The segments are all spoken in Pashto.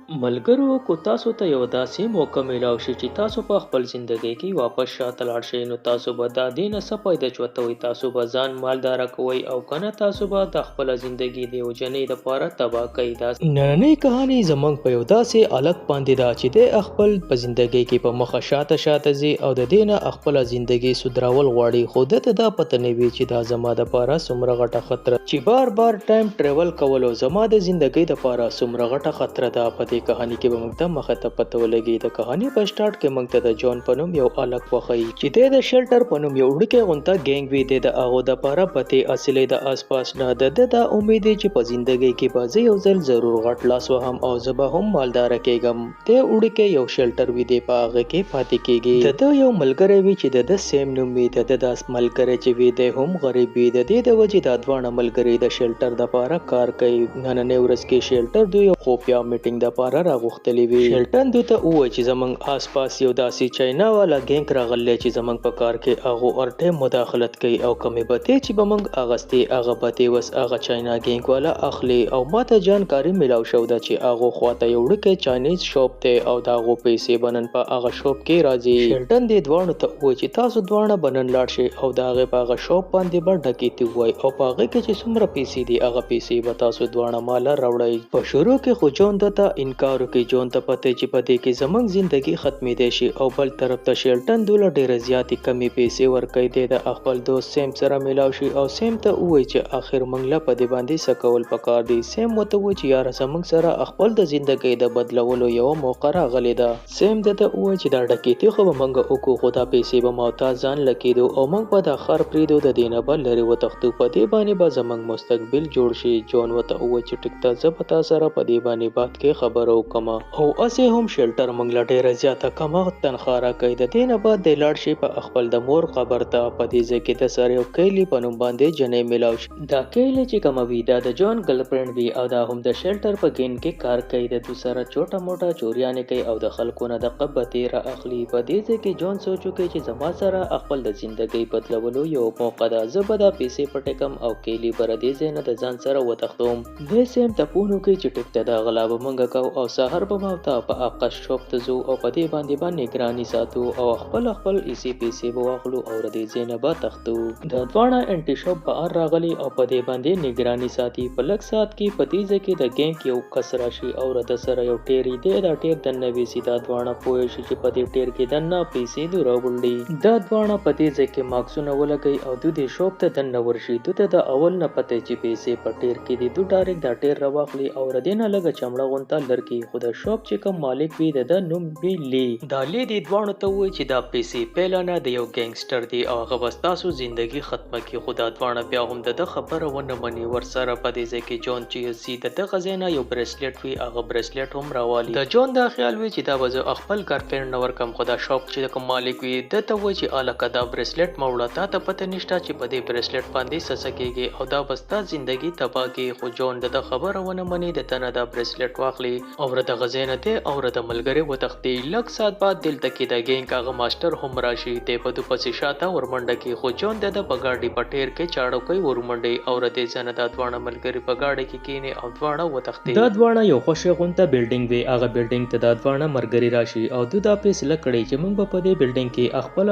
ملګرو کو تاسو ته یو داسې موقع میلاو شي چې تاسو په خپل ژوندۍ کې واپس شاته لاړ شئ نو تاسو به دا دینه څه پیدا چوتوي تاسو به ځان مالدار کوئ او کنه تاسو به د خپل ژوندۍ د یو جنې د پاره تباہ کوي دا نننۍ کہانی زمونږ په یو داسې الګ باندې دا چې د خپل په ژوندۍ کې په مخه شاته زی او د دینه خپل ژوندۍ سودراول غواړي خو دته دا پته نه وی چې دا زما د پاره څومره غټه خطر چې بار ټایم ټریول کول او زما د ژوندۍ د پاره څومره غټه خطر ده په دې کہانی کې به موږ ته مخه ته پته ولګي د کہانی په سٹارټ کې موږ ته د جون پنوم یو الګ وخی چې د شلټر پنوم یو وړکه غونته ګینګ وی د هغه د پاره پته اصلي د آسپاس نه د امید چې په ژوندۍ کې به یو ځل ضرور غټ لاس وهم او زبه هم مالدار کېږم د وړکه یو شلټر وی د پاغه کې پاتې کېږي د یو ملګری وی چې د سیم نوم وی د داس ملګری چې وی د هم غریب وی د وجې د دوانه ملګری د شلټر د پاره کار کوي نن ورځ کې شلټر دوی خوفیا میټینګ د پاره راغختلی وی شلټن دوی ته وای چې زمنګ آسپاس یو داسې چاینا والا ګینګ راغلی چې زمنګ په کار کې هغه ارته مداخلت کوي او کمی بته چې بمنګ اغستی هغه بته وس هغه چاینا ګینګ والا اخلي او ماته جانکاری ملاو شو دا چې هغه خواته یو ډکه چاینیز شاپ ته او دا غو پیسې بنن په هغه شاپ کې راځي شلټن دې دوانو ته وای چې تاسو دوانه بنن لاړ شي او دا هغه په هغه شاپ باندې باندې کیتی وای او په هغه کې چې څومره پیسې دي هغه پیسې به تاسو دوانه مال راوړی په شروع کې خو جون ته انکار وکړي جون ته پته چې پدې کې زمنګ ژوندۍ ختمې دي شي او بل طرف ته شلټن دوله ډېر زیاتې کمی پیسې ورکړي دي د خپل دوست سیم سره ملاو شي او سیم ته وایي چې اخر منګله پدې باندې سکول پکار دي سیم وته وایي چې یار زمنګ سره خپل د ژوندۍ د بدلولو یو موقع راغلی ده سیم ته وایي چې دا ډکیتی خو منګه وکړو خدا پیسې به موتا ځان لکېدو او موږ په د خر پریدو د دینه بل لري وتختو پدې باندې به زمنګ مستقبل جوړ شي جون وته وایي چې ټیک ته زبتا سره پدې باندې بات کې خبرو کما او اسه هم شلټر منګلا ډیره زیاته کما تنخواه را کوي د دینه بعد د لاړ شي په خپل د مور خبر ته پدې ځکه د سره یو کلی پنوم باندې جنې ملاو شي دا کلی چې کوم وی دا د جون ګرلفرند وی او دا هم د شلټر په ګین کې کار کوي د دوسره چوټه موټه چوریانه کوي او د خلکو نه د قبته را اخلي پدې ځکه جون سوچو کوي چې زما سره خپل د ژوندۍ بدلولو یو موقع ده زبدا پیسې پټکم او کلی بر دې زنه د ځان سره وتختوم د سیم ته پونو کوي چې ټیک ته دا غلا به منګه کو او سحر به ماته په آقاش شوپ ته زو او په دې باندې نگرانی ساتو او خپل ایسی پیسې به واخلو او د دې به تختو د دوانه انټي شوپ بهر راغلی او په دې باندې نگرانی ساتي په لږ سات کې په دې ځکه د ګینګ یو کس راشي او د سره یو ټیری دی دا ټیر د نوې سیدا دوانه پوه شي چې په دې ټیر کې دنه پیسې دی راوړلې دا دوانه په دې ځکه ماکسونه ولګي او د دې شوپ ته دنه ورشي د اول نه پته چې پیسې په ټیر کې دي دوه ډایرکټ دا ټیر راوخلي او ردینه لګه چمړه غونته لړکی خو د شاپ چې کوم مالک وي د نوم وی لی دا لی دی دوانو ته وای چې دا پیسې پیلانه د یو ګینګستر دی او هغه وستاسو ژوندۍ ختمه کی خدا دوانه بیا هم د خبره ونه مني ور سره په دې ځکه جون چې زی د غزینا یو بریسلیټ وی هغه بریسلیټ هم راوالي د جون دا خیال وی چې دا وځ خپل ګرلفرند نور کم خدا شاپ چې کوم مالک وي د ته وای چې الکه دا بریسلیټ موړه ته پته نشته چې په دې بریسلیټ باندې سسکیږي او دا وستا ژوندۍ تباہ کی خو جون د خبره ونه مني د تنه دا بریسلیټ واخلي او د غزینه ته او د ملګری وتختی لک سات بعد دلته کې د ګینګ هغه ماستر هم راشي ته په دو پسې شاته ورمنډه کې خو جون د بغاډي پټیر کې چاړو کوي ورمنډي او د ځنه د دوانه ملګری په گاډي کې کینه او دوانه وتختی د دوانه یو خوشی غونته بلډینګ وی هغه بلډینګ ته د دوانه مرګری راشي او د فیصله کړي چې موږ په دې بلډینګ کې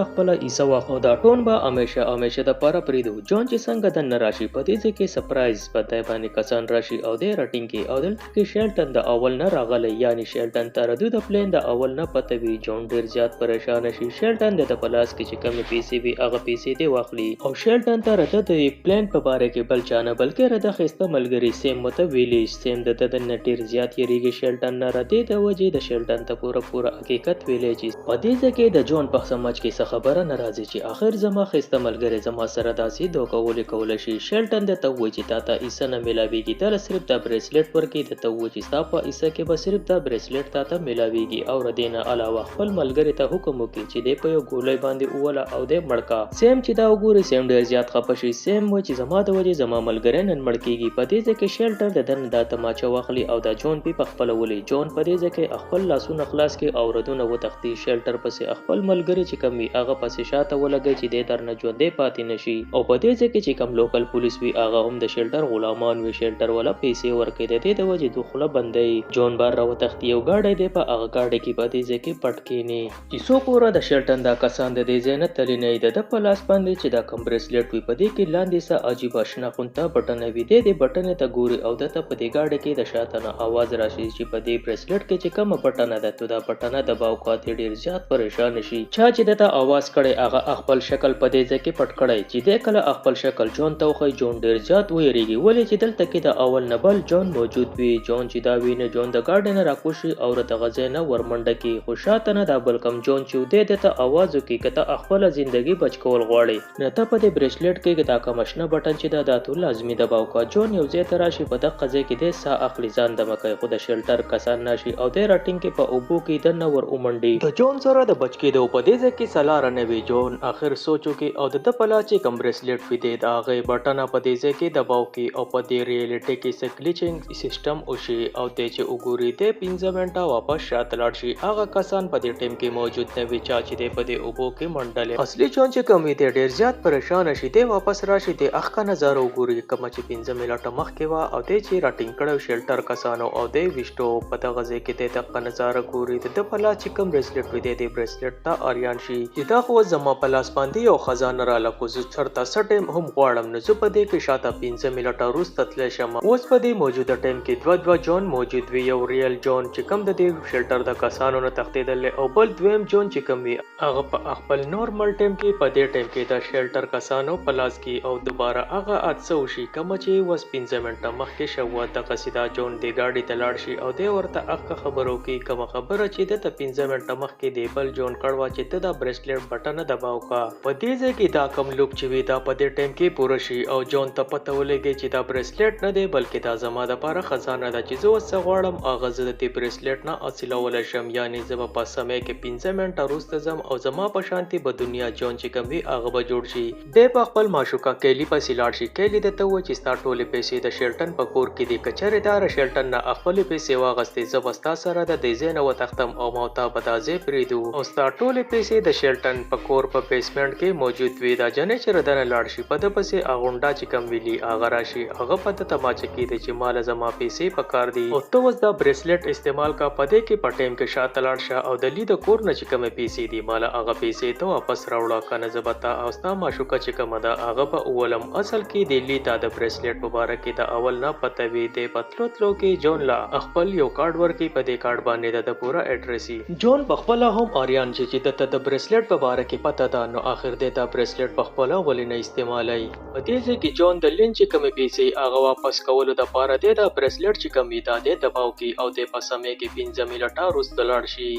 خپل ایسا واخو دا ټون به همیشه د پاره پریدو جون چې څنګه د نراشي په دې ځکه سرپرایز پته باندې کسان راشي او د رټینګ کې او دلته کې شلټن د اول نه راغلی یعنی شلټن تر د پلین د اول نه پته وی جون ډیر زیات پریشان شي شلټن د پلاس کې چې کمی پیسې وی هغه پیسې دی واخلي او شلټن تر د پلین په باره کې بل چانه بلکې رده خسته ملګری سیم مت ویلی سیم د نټیر زیات یریږي شلټن نه ردی د وجې د شلټن ته پوره حقیقت ویلې چې په دې ځکه د جون په سمج کې څه خبره ناراضي چې اخر زما خسته ملګری زما سره داسې دوکول کول شي شلټن د ته وجې تا ایسه نه ملاويږي تل صرف د بریسلیټ ورکی د ته وجې ستا په ایسه کې به صرف د بریسلیټ تا ته ملاويږي او ردینه علاوه خپل ملګری ته حکم وکړي چې د په یو ګولۍ باندې اوله او د مړکا سیم چې دا وګوري سیم ډیر زیات خپه شي سیم و چې زما د وجې زما ملګری نن مړ کیږي په دې ځکه شلټر د دن د تماچا واخلي او د جون په خپل ولي جون په دې ځکه خپل لاسونه خلاص کې او ردونه وتختی شلټر پسې خپل ملګری چې کمی هغه پسې شاته ولګي چې د درنه ژوندې پاتې نشي او په دې ځکه چې کم لوکل پولیس وی هغه هم د شلټر غلامان وی شلټر ولا پیسې ورکړي د دې د وجې دخله بندي جون جون بار راوتښتي یو ګاډی دی په هغه ګاډي کې په دې ځای کې پټ کینی چې څو پوره د شیلټن دا کسان د دې ځای نه تللی نه وي د په لاس باندې چې دا کوم بریسلیټ وي په دې کې لاندې څه عجیبه شنه غونته بټنه وي دی دې بټنې ته ګوري او دته په دې ګاډي کې د شاته نه اواز راشي چې په دې بریسلیټ کې چې کومه بټنه ده تو دا بټنه دباو کاته ډیر زیات پریشان شي چا چې دته اواز کړي هغه خپل شکل په دې ځای کې پټ کړي چې دې کله خپل شکل جون ته وخی جون ډیر زیات ویریږي ولې چې دلته کې د اول نه بل جون موجود وي جون چې دا وینه جون د ګاډي نه راکوشي او د غزې نه ورمنډه کې خو شاته نه دا بل کم جون چې دې دته اواز وکي کته خپل ژوندۍ بچ کول غواړي نه ته په دې بریسلیټ کې دا کمشنه بټن چې دا ټول لازمي دباو کا جون یو ځای ته راشي په دغه ځای کې د سا اخلي ځان د مکه خو د شیلټر کسان ناشي او د راټینګ کې په اوبو کې د نور اومنډي د جون سره د بچ کېدو په دې ځای کې سلار نه وی جون اخر سوچو کې او د پلا چې کم بریسلیټ وی دی دا غي بټن په دې ځای کې دباو کې او په دې ریالټي کې سګلیچینګ سیستم او شي او د چې وګوري د 15 منټه واپس شاته لاړ شي هغه کسان په دې ټیم کې موجود نه وی چا چې په دې اوبو کې منډل اصلي جون چې کم دی ډیر زیات پریشان شي دی واپس راشي د اخ کا نظر وګوري کوم چې 15 منټه مخکې وا او د چې راټینګ کړو شیلټر کسانو او د وشتو په دغه ځای کې د دغه نظر ګوري د پلا چې کم بریسلیټ وی دی د بریسلیټ ته اریان شي چې دا خو زما په لاس باندې یو خزانه را لکو زه چرته سټم هم غواړم نو زه په دې کې شاته 15 منټه وروسته تللی شم اوس په دې موجوده ټیم کې دوه جون موجود وي یو ریل جون چې کم د دې شیلټر د کسانو نه تښتېدل او بل دویم جون چې کم وي هغه په خپل نورمال ټیم کې په دې ټیم کې د شیلټر کسانو په لاس کې او دوباره هغه اڅو شي کوم چې وس 15 منټه مخکې شو د قصیدا جون د ګاډي ته لاړ شي او د ورته اخ خبرو کې کوم خبره چې د 15 منټه مخکې دی بل جون کړوا چې د بریسلیټ بټن دباو کا په دې ځای کې دا کم لوک چې وی دا په دې ټیم کې پوره شي او جون ته پته ولګي چې دا بریسلیټ نه دی بلکې دا زما د لپاره خزانه ده چې زه وسه غواړم اغه زه د دې بریسلیټ نه حاصلول شم یعنی زه په سمې کې 15 منټه وروسته زم او زما په شانتي په دنیا جون چې کوم وی هغه به جوړ شي د په خپل ماشوکا کېلی په سیلاړ شي کېلی د ته و چې ستا ټولې پیسې د شیلټن په کور کې د کچره دار شیلټن نه خپل پیسې واغستې زبستا سره د دې زین و تختم او موتا بدازې پریدو او ستا ټولې پیسې د شیلټن په کور په بیسمنټ کې موجود وي دا جنې چې ردن لاړ شي په د پسې اغونډا چې کم ویلی اغه راشي هغه په تماچه کې د چې مال زما پیسې پکار دي او تو وس دا بریسلیټ استعمال کا پدې کې په ټیم کې شاته لاړ شه او د لید کور نه چې کم پیسې دي مال هغه پیسې ته واپس راوړه کنه زبتا او ستا ماشوکه چې کومه ده هغه په اولم اصل کې د لیتا د بریسلیټ مبارک کې د اول نه پته وی د پتلوتلو کې جون لا خپل یو کارت ورکې په دې کارت باندې د پورا اډرسي جون بخپل هم اریان چې د بریسلیټ مبارک کې پته ده نو اخر د بریسلیټ بخپل ولې نه استعمالای په دې کې جون د لین چې کومې پیسې هغه واپس کولو د پاره د بریسلیټ چې کومې ده د دباو کې او د پسمې کې 15 منټه وروسته لاړ شي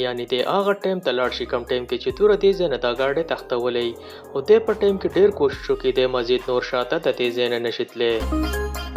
یعنی د هغه ټیم ته لاړ شي کم ټیم کې چې تور دې زنه دا گاډي تختولې او د په ټیم کې ډیر کوشش وکړي د مزید نور شاته ته دې زنه نشیتلې